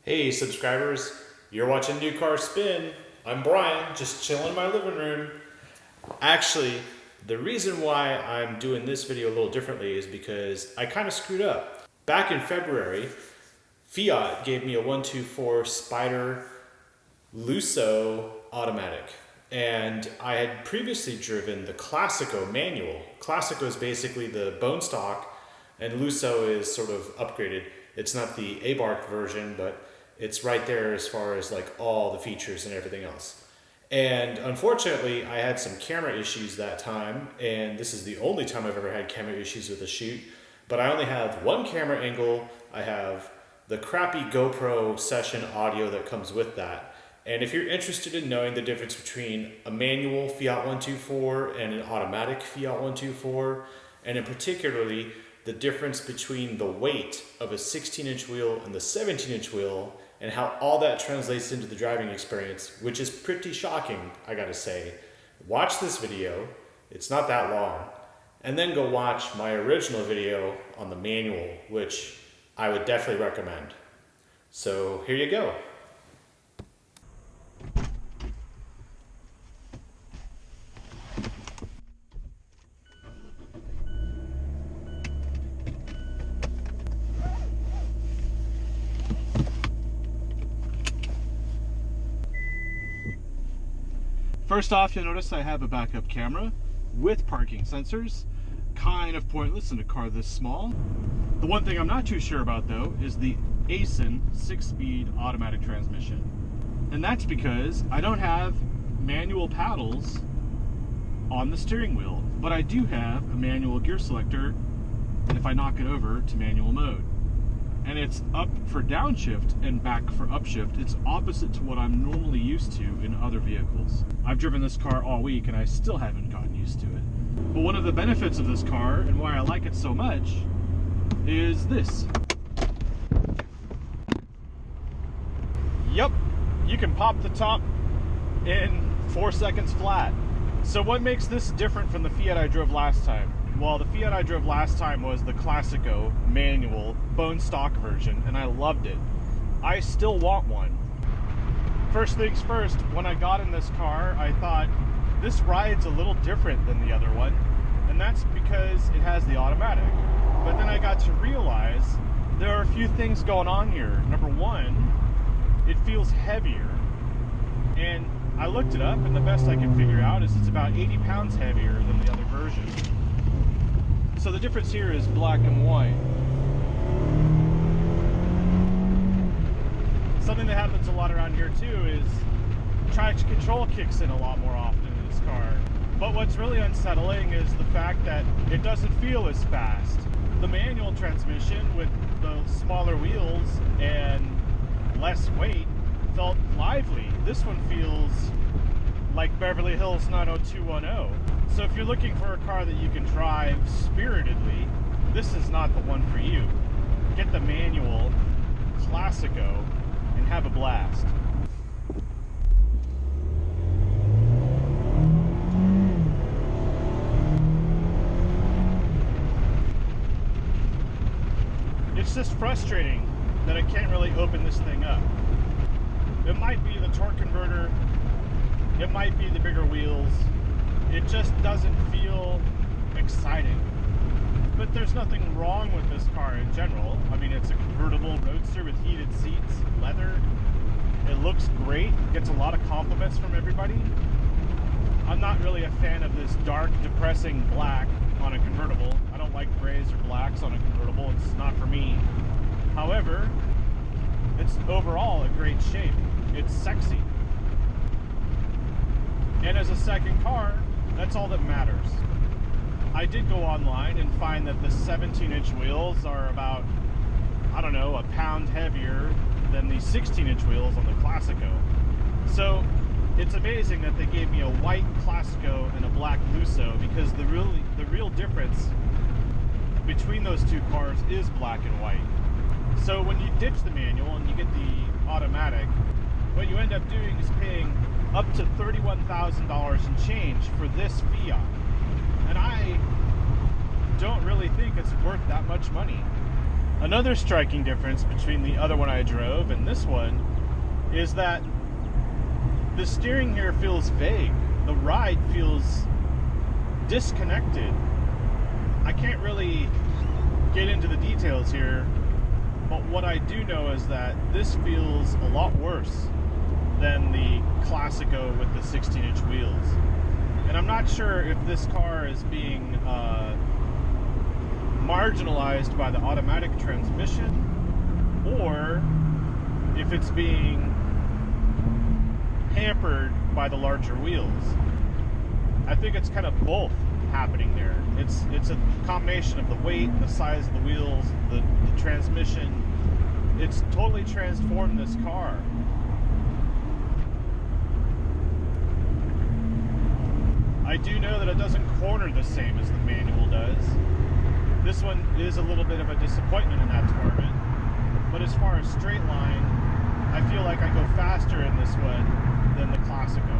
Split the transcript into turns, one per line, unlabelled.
Hey subscribers, you're watching New Car Spin. I'm Brian, just chilling in my living room. Actually, the reason why I'm doing this video a little differently is because I kind of screwed up. Back in February, Fiat gave me a 124 Spider Lusso automatic. And I had previously driven the Classico manual. Classico is basically the bone stock, and Lusso is sort of upgraded. It's not the Abarth version, but it's right there as far as like all the features and everything else. And unfortunately, I had some camera issues that time, and this is the only time I've ever had camera issues with a shoot. But I only have one camera angle. I have the crappy GoPro session audio that comes with that. And if you're interested in knowing the difference between a manual Fiat 124 and an automatic Fiat 124, and in particularly the difference between the weight of a 16-inch wheel and the 17-inch wheel, and how all that translates into the driving experience, which is pretty shocking, I gotta say. Watch this video, it's not that long, and then go watch my original video on the manual, which I would definitely recommend. So here you go.
First off, you'll notice I have a backup camera with parking sensors. Kind of pointless in a car this small. The one thing I'm not too sure about though is the ASIN 6-speed automatic transmission. And that's because I don't have manual paddles on the steering wheel, but I do have a manual gear selector, and if I knock it over to manual mode. And it's up for downshift and back for upshift. It's opposite to what I'm normally used to in other vehicles. I've driven this car all week and I still haven't gotten used to it. But one of the benefits of this car and why I like it so much is this. Yep, you can pop the top in 4 seconds flat. So what makes this different from the Fiat I drove last time? Well, the Fiat I drove last time was the Classico manual bone stock version, and I loved it. I still want one. First things first, when I got in this car, I thought, this ride's a little different than the other one, and that's because it has the automatic. But then I got to realize there are a few things going on here. Number one, it feels heavier. And I looked it up, and the best I can figure out is it's about 80 pounds heavier than the other version. So the difference here is black and white. Something that happens a lot around here too is traction control kicks in a lot more often in this car. But what's really unsettling is the fact that it doesn't feel as fast. The manual transmission with the smaller wheels and less weight felt lively. This one feels like Beverly Hills 90210. So if you're looking for a car that you can drive spiritedly, this is not the one for you. Get the manual Classico and have a blast. It's just frustrating that I can't really open this thing up. It might be the torque converter, it might be the bigger wheels. It just doesn't feel exciting. But there's nothing wrong with this car in general. I mean, it's a convertible roadster with heated seats, leather. It looks great, gets a lot of compliments from everybody. I'm not really a fan of this dark, depressing black on a convertible. I don't like grays or blacks on a convertible. It's not for me. However, it's overall a great shape. It's sexy. And as a second car, that's all that matters. I did go online and find that the 17-inch wheels are about, I don't know, a pound heavier than the 16-inch wheels on the Classico. So it's amazing that they gave me a white Classico and a black Lusso, because the real difference between those two cars is black and white. So when you ditch the manual and you get the automatic, what you end up doing is paying up to $31,000 in change for this Fiat. And I don't really think it's worth that much money. Another striking difference between the other one I drove and this one is that the steering here feels vague. The ride feels disconnected. I can't really get into the details here, but what I do know is that this feels a lot worse than the Classico with the 16-inch wheels. And I'm not sure if this car is being marginalized by the automatic transmission, or if it's being hampered by the larger wheels. I think it's kind of both happening there. It's a combination of the weight, the size of the wheels, the transmission. It's totally transformed this car. I do know that it doesn't corner the same as the manual does. This one is a little bit of a disappointment in that department. But as far as straight line, I feel like I go faster in this one than the Classico.